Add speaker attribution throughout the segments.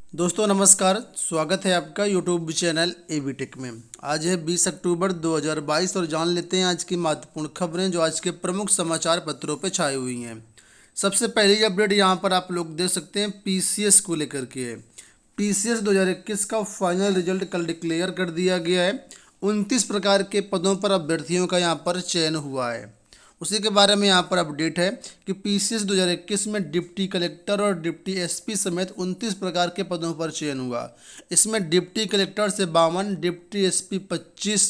Speaker 1: दोस्तों नमस्कार, स्वागत है आपका यूट्यूब चैनल एबी टेक में। आज है 20 अक्टूबर 2022 और जान लेते हैं आज की महत्वपूर्ण खबरें जो आज के प्रमुख समाचार पत्रों पर छाई हुई हैं। सबसे पहली अपडेट यहाँ पर आप लोग देख सकते हैं पीसीएस को लेकर के है। पीसीएस 2021 का फाइनल रिजल्ट कल डिक्लेयर कर दिया गया है। 29 प्रकार के पदों पर अभ्यर्थियों का यहाँ पर चयन हुआ है। उसी के बारे में यहाँ पर अपडेट है कि पीसीएस 2021 में डिप्टी कलेक्टर और डिप्टी एसपी समेत 29 प्रकार के पदों पर चयन हुआ। इसमें डिप्टी कलेक्टर से 52, डिप्टी एसपी 25,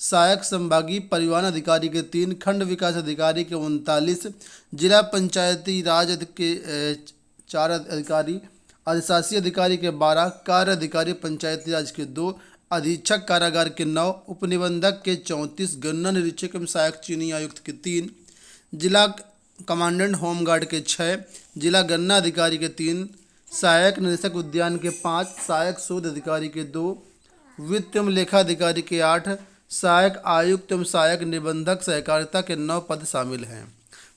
Speaker 1: सहायक संभागीय परिवहन अधिकारी के 3, खंड विकास अधिकारी के 39, जिला पंचायती राज के 4 अधिकारी, अधिशासी अधिकारी के 12, कार्य अधिकारी पंचायती राज के 2, अधीक्षक कारागार के 9, उपनिबंधक के 34, गन्ना निरीक्षक एवं सहायक चीनी आयुक्त के 3, जिला कमांडेंट होमगार्ड के 6, जिला गन्ना अधिकारी के 3, सहायक निदेशक उद्यान के 5, सहायक शोध अधिकारी के 2, वित्त एवं लेखा अधिकारी के 8, सहायक आयुक्त एवं सहायक निबंधक सहकारिता के 9 पद शामिल हैं।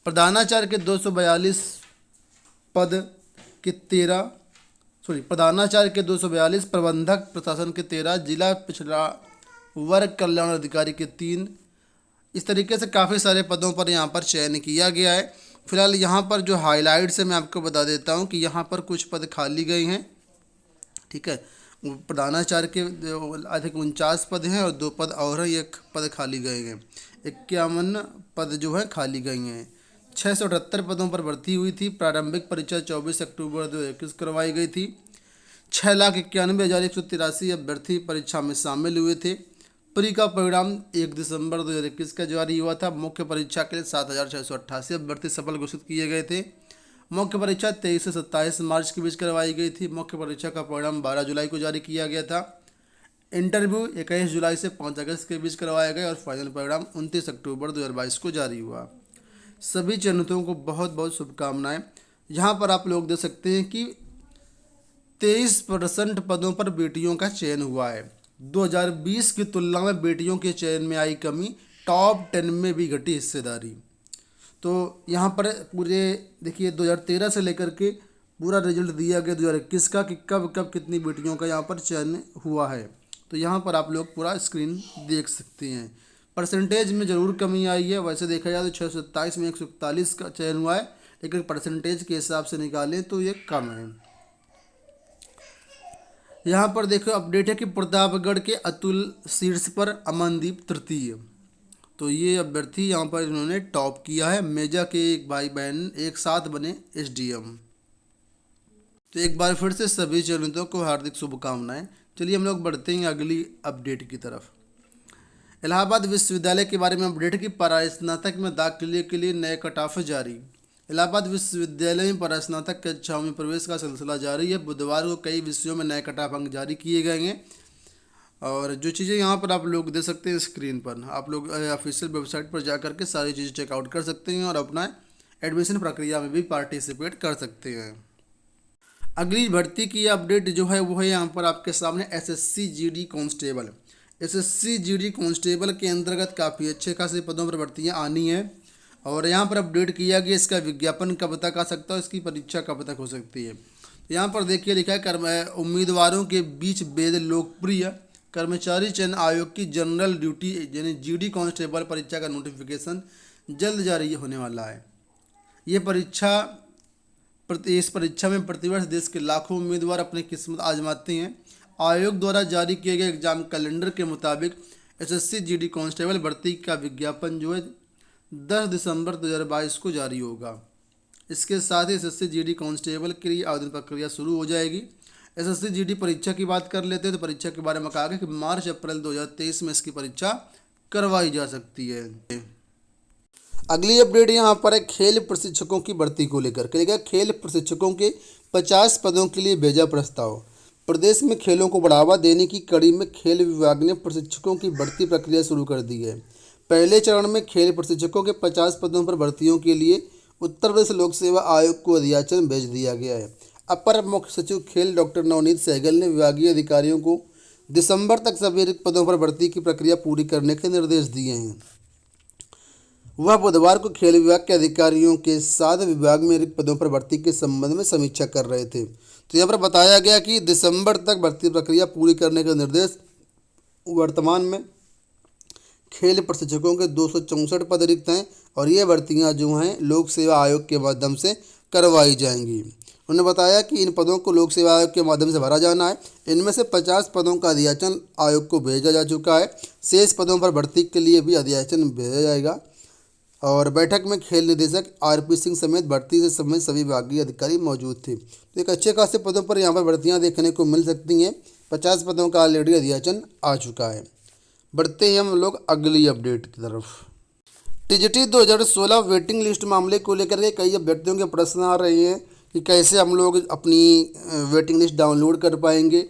Speaker 1: प्रधानाचार्य के 242 पद के 13 प्रधानाचार्य के 242, प्रबंधक प्रशासन के 13, जिला पिछड़ा वर्ग कल्याण अधिकारी के 3। इस तरीके से काफ़ी सारे पदों पर यहाँ पर चयन किया गया है। फिलहाल यहाँ पर जो हाईलाइट्स है मैं आपको बता देता हूँ कि यहाँ पर कुछ पद खाली गए हैं। ठीक है, प्रधानाचार्य के अधिक 49 पद हैं और 2 पद और हैं, 1 पद खाली गए हैं। 51 पद जो है खाली गए हैं। 678 पदों पर भर्ती हुई थी। प्रारंभिक परीक्षा 24 अक्टूबर 2021 करवाई गई थी। 6,91,183 अभ्यर्थी परीक्षा में शामिल हुए थे। प्री का परिणाम 1 दिसंबर 2021 का जारी हुआ था। मुख्य परीक्षा के लिए 7,688 अभ्यर्थी सफल घोषित किए गए थे। मुख्य परीक्षा 23 से 27 मार्च के बीच करवाई गई थी। मुख्य परीक्षा का परिणाम 12 जुलाई को जारी किया गया था। इंटरव्यू 21 जुलाई से 5 अगस्त के बीच करवाए गए और फाइनल परिणाम 29 अक्टूबर 2022 को जारी हुआ। सभी चयनितों को बहुत बहुत शुभकामनाएं। यहाँ पर आप लोग देख सकते हैं कि 23% पदों पर बेटियों का चयन हुआ है। 2020 की तुलना में बेटियों के चयन में आई कमी, टॉप 10 में भी घटी हिस्सेदारी। तो यहाँ पर पूरे देखिए 2013 से लेकर के पूरा रिजल्ट दिया गया 2021 का कि कब कब कितनी बेटियों का यहाँ पर चयन हुआ है। तो यहाँ पर आप लोग पूरा स्क्रीन देख सकते हैं। परसेंटेज में ज़रूर कमी आई है। वैसे देखा जाए तो 627 में 141 का चयन हुआ है, लेकिन परसेंटेज के हिसाब से निकालें तो ये कम है। यहाँ पर देखो अपडेट है कि प्रतापगढ़ के अतुल शीर्ष पर, अमनदीप तृतीय। तो ये अभ्यर्थी यहाँ पर इन्होंने टॉप किया है। मेजा के एक भाई बहन एक साथ बने एसडीएम। तो एक बार फिर से सभी चयनितों को हार्दिक शुभकामनाएं। चलिए हम लोग बढ़ते हैं अगली अपडेट की तरफ। इलाहाबाद विश्वविद्यालय के बारे में अपडेट की परास्नातक में दाखिले के लिए नए कट ऑफ जारी। इलाहाबाद विश्वविद्यालय में परास्नातक कक्षाओं में प्रवेश का सिलसिला जारी है। बुधवार को कई विषयों में नए कट ऑफ अंक जारी किए गए हैं और जो चीज़ें यहाँ पर आप लोग देख सकते हैं स्क्रीन पर, आप लोग ऑफिशियल वेबसाइट पर जा करके सारी चीज़ें चेकआउट कर सकते हैं और अपना एडमिशन प्रक्रिया में भी पार्टिसिपेट कर सकते हैं। अगली भर्ती की अपडेट जो है वो है यहाँ पर आपके सामने SSC GD constable. SSC GD constable के अंतर्गत काफ़ी अच्छे खासे पदों पर भर्तियाँ आनी हैं और यहाँ पर अपडेट किया गया इसका विज्ञापन कब तक आ सकता है, इसकी परीक्षा कब तक हो सकती है। तो यहाँ पर देखिए लिखा है उम्मीदवारों के बीच बेहद लोकप्रिय कर्मचारी चयन आयोग की जनरल ड्यूटी यानी जीडी कांस्टेबल परीक्षा का नोटिफिकेशन जल्द जारी होने वाला है। इस परीक्षा में प्रतिवर्ष देश के लाखों उम्मीदवार अपनी किस्मत आजमाते हैं। आयोग द्वारा जारी किए गए एग्जाम कैलेंडर के मुताबिक एसएससी जीडी कांस्टेबल भर्ती का विज्ञापन जो है 10 दिसंबर 2022 को जारी होगा। इसके साथ ही एसएससी जीडी कांस्टेबल के लिए आवेदन प्रक्रिया शुरू हो जाएगी। एसएससी जीडी परीक्षा की बात कर लेते हैं तो परीक्षा के बारे में कहा गया कि मार्च अप्रैल 2023 में इसकी परीक्षा करवाई जा सकती है। अगली अपडेट यहाँ पर है खेल प्रशिक्षकों की भर्ती को लेकर के। खेल प्रशिक्षकों के 50 पदों के लिए भेजा प्रस्ताव। प्रदेश में खेलों को बढ़ावा देने की कड़ी में खेल विभाग ने प्रशिक्षकों की भर्ती प्रक्रिया शुरू कर दी है। पहले चरण में खेल प्रशिक्षकों के 50 पदों पर भर्तियों के लिए उत्तर प्रदेश लोक सेवा आयोग को अधियाचन भेज दिया गया है। अपर मुख्य सचिव खेल डॉक्टर नवनीत सहगल ने विभागीय अधिकारियों को दिसंबर तक सभी रिक्त पदों पर भर्ती की प्रक्रिया पूरी करने के निर्देश दिए हैं। वह बुधवार को खेल विभाग के अधिकारियों के साथ विभाग में रिक्त पदों पर भर्ती के संबंध में समीक्षा कर रहे थे। तो यहाँ पर बताया गया कि दिसंबर तक भर्ती प्रक्रिया पूरी करने का निर्देश। वर्तमान में खेल प्रशिक्षकों के 264 पद रिक्त हैं और ये भर्तियां जो हैं लोक सेवा आयोग के माध्यम से करवाई जाएंगी। उन्होंने बताया कि इन पदों को लोक सेवा आयोग के माध्यम से भरा जाना है। इनमें से 50 पदों का अधियाचन आयोग को भेजा जा चुका है। शेष पदों पर भर्ती के लिए भी अधियाचन भेजा जाएगा। और बैठक में खेल निदेशक आरपी सिंह समेत भर्ती से संबंधित सभी विभागीय अधिकारी मौजूद थे। तो एक अच्छे खासे पदों पर यहाँ पर भर्तियाँ देखने को मिल सकती हैं। 50 पदों का ऑलरेडी अधियाचन आ चुका है। बढ़ते हैं हम लोग अगली अपडेट की तरफ। टीजीटी 2016 वेटिंग लिस्ट मामले को लेकर के कई अभ्यर्थियों के प्रश्न आ रहे हैं कि कैसे हम लोग अपनी वेटिंग लिस्ट डाउनलोड कर पाएंगे।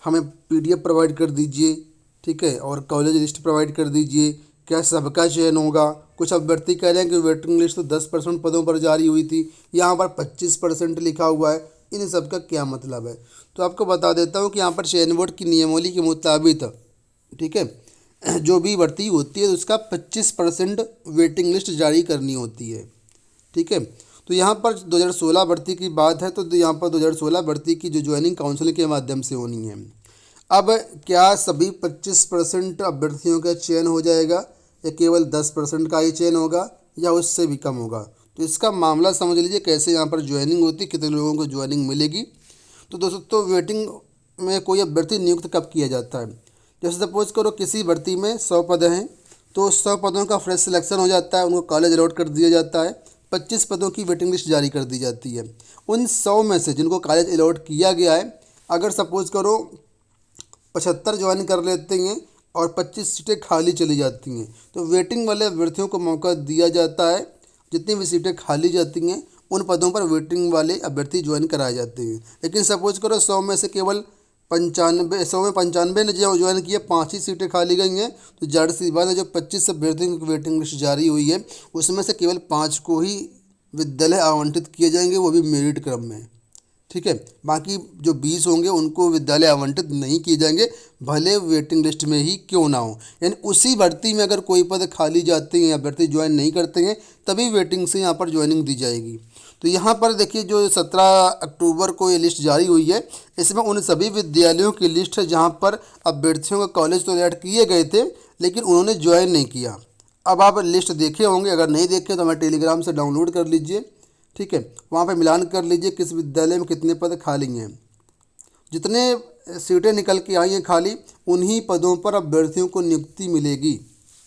Speaker 1: हमें पीडीएफ प्रोवाइड कर दीजिए, ठीक है, और कॉलेज लिस्ट प्रोवाइड कर दीजिए। क्या सबका चयन होगा? कुछ अभ्यर्थी कह रहे हैं कि वेटिंग लिस्ट तो 10% पदों पर जारी हुई थी, यहाँ पर 25% लिखा हुआ है। इन सब का क्या मतलब है? तो आपको बता देता हूँ कि यहाँ पर चयन बोर्ड की नियमावली के मुताबिक, ठीक है, जो भी भर्ती होती है उसका 25% वेटिंग लिस्ट जारी करनी होती है, ठीक है। तो यहाँ पर 2016 भर्ती की बात है, तो यहाँ पर 2016 भर्ती की जो ज्वाइनिंग काउंसिल के माध्यम से होनी है। अब क्या सभी 25% अभ्यर्थियों का चयन हो जाएगा या केवल 10% का ही चयन होगा या उससे भी कम होगा? तो इसका मामला समझ लीजिए कैसे यहाँ पर ज्वाइनिंग होती, कितने लोगों को ज्वाइनिंग मिलेगी। तो दोस्तों वेटिंग में कोई अभ्यर्थी नियुक्त कब किया जाता है? जैसे सपोज करो किसी भर्ती में 100 पद हैं, तो 100 पदों का फ्रेश सिलेक्शन हो जाता है, उनको कॉलेज अलॉट कर दिया जाता है। 25 पदों की वेटिंग लिस्ट जारी कर दी जाती है। उन 100 में से जिनको कॉलेज अलॉट किया गया है, अगर सपोज करो 75 ज्वाइन कर लेते हैं और 25 सीटें खाली चली जाती हैं, तो वेटिंग वाले अभ्यर्थियों को मौका दिया जाता है। जितनी भी सीटें खाली जाती हैं उन पदों पर वेटिंग वाले अभ्यर्थी ज्वाइन कराए जाते हैं। लेकिन सपोज करो 100 में से केवल 95 ने जो ज्वाइन किया, 5 ही सीटें खाली गई हैं, तो जाहिर सी बात है जो 25 अभ्यर्थियों की वेटिंग लिस्ट जारी हुई है उसमें से केवल 5 को ही विद्यालय आवंटित किए जाएंगे, वो भी मेरिट क्रम में, ठीक है। बाकी जो 20 होंगे उनको विद्यालय आवंटित नहीं किए जाएंगे, भले वेटिंग लिस्ट में ही क्यों ना हो। यानी उसी भर्ती में अगर कोई पद खाली जाते हैं, अभ्यर्थी ज्वाइन नहीं करते हैं, तभी वेटिंग से यहाँ पर ज्वाइनिंग दी जाएगी। तो यहाँ पर देखिए जो 17 अक्टूबर को ये लिस्ट जारी हुई है, इसमें उन सभी विद्यालयों की लिस्ट है जहाँ पर अभ्यर्थियों का कॉलेज तो अलॉट किए गए थे लेकिन उन्होंने ज्वाइन नहीं किया। अब आप लिस्ट देखे होंगे, अगर नहीं देखे तो हमें टेलीग्राम से डाउनलोड कर लीजिए, ठीक है। वहाँ पे मिलान कर लीजिए किस विद्यालय में कितने पद खाली हैं। जितने सीटें निकल के आई हैं खाली, उन्हीं पदों पर अभ्यर्थियों को नियुक्ति मिलेगी,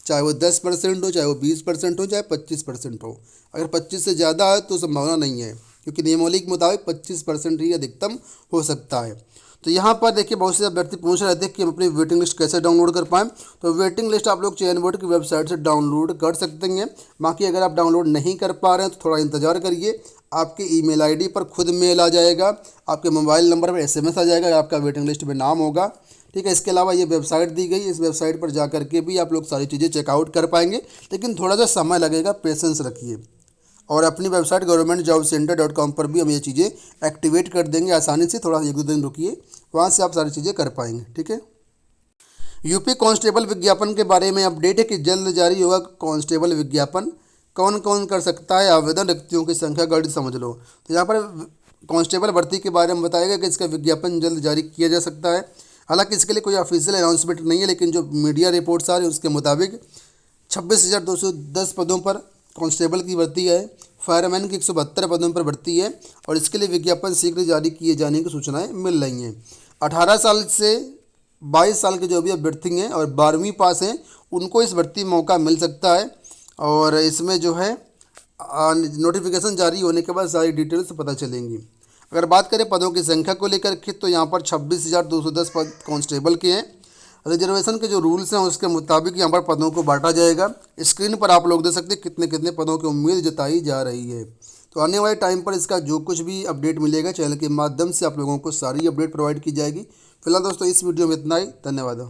Speaker 1: चाहे वो 10% हो, चाहे वो 20% हो, चाहे 25% हो। अगर 25 से ज़्यादा है तो संभावना नहीं है, क्योंकि नियमावली के मुताबिक 25% ही अधिकतम हो सकता है। तो यहाँ पर देखिए बहुत से अभ्यर्थी पूछ रहे थे कि हम अपनी वेटिंग लिस्ट कैसे डाउनलोड कर पाएँ। तो वेटिंग लिस्ट आप लोग चयन बोर्ड की वेबसाइट से डाउनलोड कर सकते हैं। बाकी अगर आप डाउनलोड नहीं कर पा रहे हैं तो थोड़ा इंतज़ार करिए, आपके ईमेल आईडी पर खुद मेल आ जाएगा, आपके मोबाइल नंबर पर SMS आ जाएगा, आपका वेटिंग लिस्ट में नाम होगा, ठीक है। इसके अलावा ये वेबसाइट दी गई, इस वेबसाइट पर जा करके भी आप लोग सारी चीज़ें चेकआउट कर पाएंगे, लेकिन थोड़ा सा समय लगेगा, पेशेंस रखिए। और अपनी वेबसाइट governmentjobcenter.com पर भी हम ये चीज़ें एक्टिवेट कर देंगे आसानी से, थोड़ा 1-2 दिन रुकिए, वहाँ से आप सारी चीज़ें कर पाएंगे, ठीक है। यूपी कांस्टेबल विज्ञापन के बारे में अपडेट है कि जल्द जारी होगा कांस्टेबल विज्ञापन। कौन कौन कर सकता है आवेदन? रिक्तियों की संख्या गढ़ समझ लो। तो यहाँ पर कांस्टेबल भर्ती के बारे में बताया गया कि इसका विज्ञापन जल्द जारी किया जा सकता है। हालांकि इसके लिए कोई ऑफिशियल अनाउंसमेंट नहीं है, लेकिन जो मीडिया रिपोर्ट्स आ रही है उसके मुताबिक 26,210 पदों पर कांस्टेबल की भर्ती है। फायरमैन की 172 पदों पर भर्ती है और इसके लिए विज्ञापन शीघ्र जारी किए जाने की सूचनाएं मिल रही हैं। 18 साल से 22 साल के जो भी अभ्यर्थी हैं और 12वीं पास हैं उनको इस भर्ती मौका मिल सकता है। और इसमें जो है नोटिफिकेशन जारी होने के बाद सारी डिटेल्स पता चलेंगी। अगर बात करें पदों की संख्या को लेकर के, तो यहाँ पर 26,210 पद कांस्टेबल के हैं। रिजर्वेशन के जो रूल्स हैं उसके मुताबिक यहाँ पर पदों को बांटा जाएगा। स्क्रीन पर आप लोग देख सकते हैं कितने कितने पदों की उम्मीद जताई जा रही है। तो आने वाले टाइम पर इसका जो कुछ भी अपडेट मिलेगा चैनल के माध्यम से आप लोगों को सारी अपडेट प्रोवाइड की जाएगी। फिलहाल दोस्तों इस वीडियो में इतना ही, धन्यवाद।